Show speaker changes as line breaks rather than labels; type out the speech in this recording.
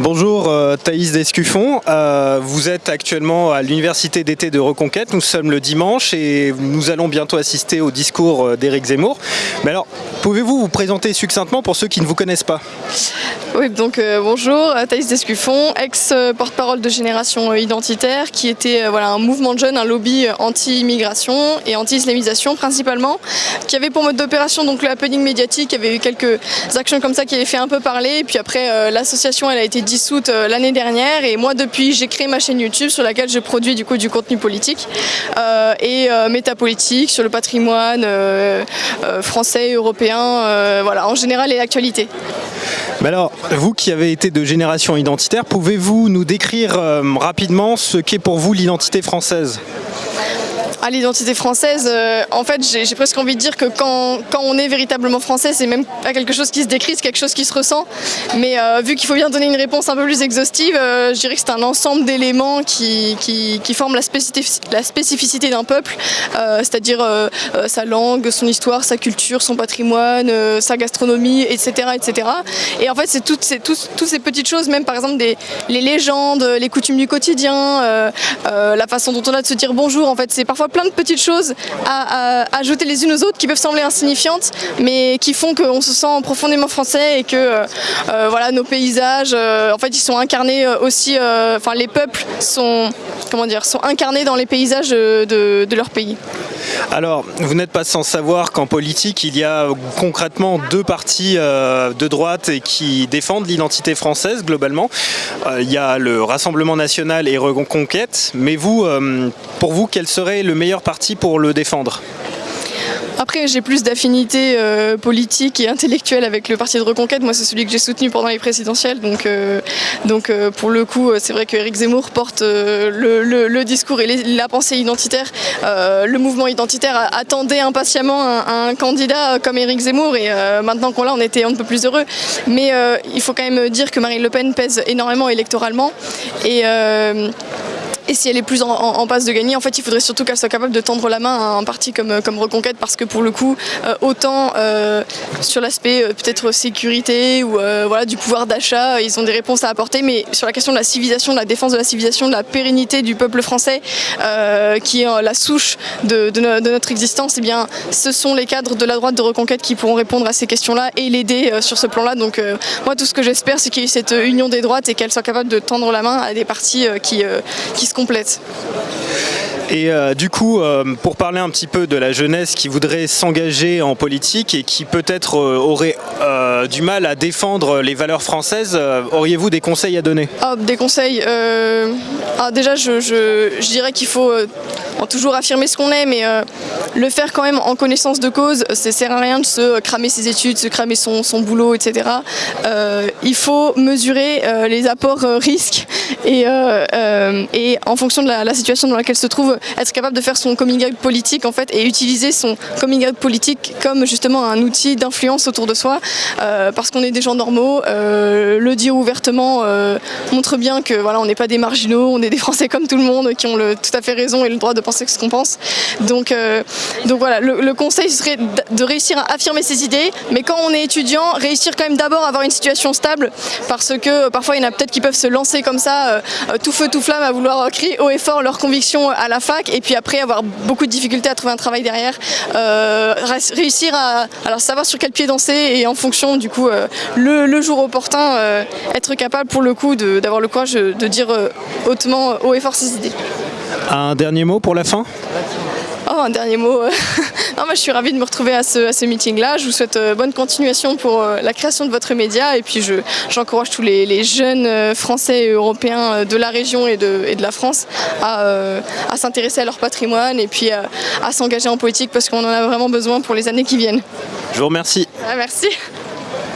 Bonjour Thaïs Descuffon, vous êtes actuellement à l'université d'été de Reconquête, nous sommes le dimanche et nous allons bientôt assister au discours d'Éric Zemmour. Mais alors, pouvez-vous vous présenter succinctement pour ceux qui ne vous connaissent pas ?
Oui, donc bonjour, Thaïs Descuffon, ex-porte-parole de Génération Identitaire, qui était un mouvement de jeunes, un lobby anti-immigration et anti-islamisation principalement, qui avait pour mode d'opération donc le happening médiatique, il y avait eu quelques actions comme ça qui avaient fait un peu parler, et puis après l'association elle a été dissoute l'année dernière, et moi depuis j'ai créé ma chaîne YouTube sur laquelle je produis du contenu politique et métapolitique sur le patrimoine français, européen, en général et l'actualité.
Mais alors, vous qui avez été de Génération Identitaire, pouvez-vous nous décrire rapidement ce qu'est pour vous l'identité française ?
À l'identité française, en fait, j'ai presque envie de dire que quand on est véritablement français, c'est même pas quelque chose qui se décrit, c'est quelque chose qui se ressent. Mais vu qu'il faut bien donner une réponse un peu plus exhaustive, je dirais que c'est un ensemble d'éléments qui forment la spécificité d'un peuple, c'est-à-dire sa langue, son histoire, sa culture, son patrimoine, sa gastronomie, etc., etc. Et en fait, c'est toutes ces petites choses, même par exemple les légendes, les coutumes du quotidien, la façon dont on a de se dire bonjour. En fait, c'est parfois plein de petites choses à ajouter les unes aux autres qui peuvent sembler insignifiantes, mais qui font qu'on se sent profondément français et que nos paysages, en fait, ils sont incarnés aussi. Les peuples sont incarnés dans les paysages de leur pays.
Alors, vous n'êtes pas sans savoir qu'en politique, il y a concrètement deux partis de droite et qui défendent l'identité française globalement. Il y a le Rassemblement national et Reconquête, mais vous, pour vous, quel serait le meilleur parti pour le défendre ?
Après, j'ai plus d'affinité politique et intellectuelle avec le parti de Reconquête. Moi, c'est celui que j'ai soutenu pendant les présidentielles. Donc pour le coup, c'est vrai qu'Éric Zemmour porte le discours et la pensée identitaire. Le mouvement identitaire attendait impatiemment un candidat comme Éric Zemmour. Et maintenant qu'on l'a, on était un peu plus heureux. Mais il faut quand même dire que Marine Le Pen pèse énormément électoralement. Et si elle est plus en passe de gagner, en fait, il faudrait surtout qu'elle soit capable de tendre la main à un parti comme Reconquête, parce que pour le coup, autant sur l'aspect peut-être sécurité ou du pouvoir d'achat, ils ont des réponses à apporter, mais sur la question de la civilisation, de la défense de la civilisation, de la pérennité du peuple français, qui est la souche de notre existence, eh bien, ce sont les cadres de la droite de Reconquête qui pourront répondre à ces questions-là et l'aider sur ce plan-là. Donc moi, tout ce que j'espère, c'est qu'il y ait cette union des droites et qu'elle soit capable de tendre la main à des partis qui se complètent.
Et du coup, pour parler un petit peu de la jeunesse qui voudrait s'engager en politique et qui peut-être aurait du mal à défendre les valeurs françaises, auriez-vous des conseils à donner ?
Des conseils déjà, je dirais qu'il faut toujours affirmer ce qu'on est, mais le faire quand même en connaissance de cause. Ça sert à rien de se cramer ses études, se cramer son boulot, etc. Il faut mesurer les apports risques et en fonction de la situation dans laquelle se trouve, être capable de faire son coming out politique en fait, et utiliser son coming out politique comme justement un outil d'influence autour de soi, parce qu'on est des gens normaux. Le dire ouvertement montre bien que on n'est pas des marginaux, on est des Français comme tout le monde qui ont tout à fait raison et le droit de penser ce qu'on pense. Donc voilà, le conseil serait de réussir à affirmer ses idées, mais quand on est étudiant, réussir quand même d'abord à avoir une situation stable, parce que parfois il y en a peut-être qui peuvent se lancer comme ça, tout feu tout flamme, à vouloir crier haut et fort leurs convictions à la fac, et puis après avoir beaucoup de difficultés à trouver un travail derrière. Réussir à savoir sur quel pied danser, et en fonction du coup le jour opportun être capable pour le coup d'avoir le courage de dire hautement, haut et fort ses idées.
Un dernier mot pour la fin ?
Un dernier mot. Non, moi, je suis ravie de me retrouver à ce meeting-là. Je vous souhaite bonne continuation pour la création de votre média, et puis j'encourage tous les jeunes Français et Européens de la région et de la France à s'intéresser à leur patrimoine et puis à s'engager en politique, parce qu'on en a vraiment besoin pour les années qui viennent.
Je vous remercie.
Merci.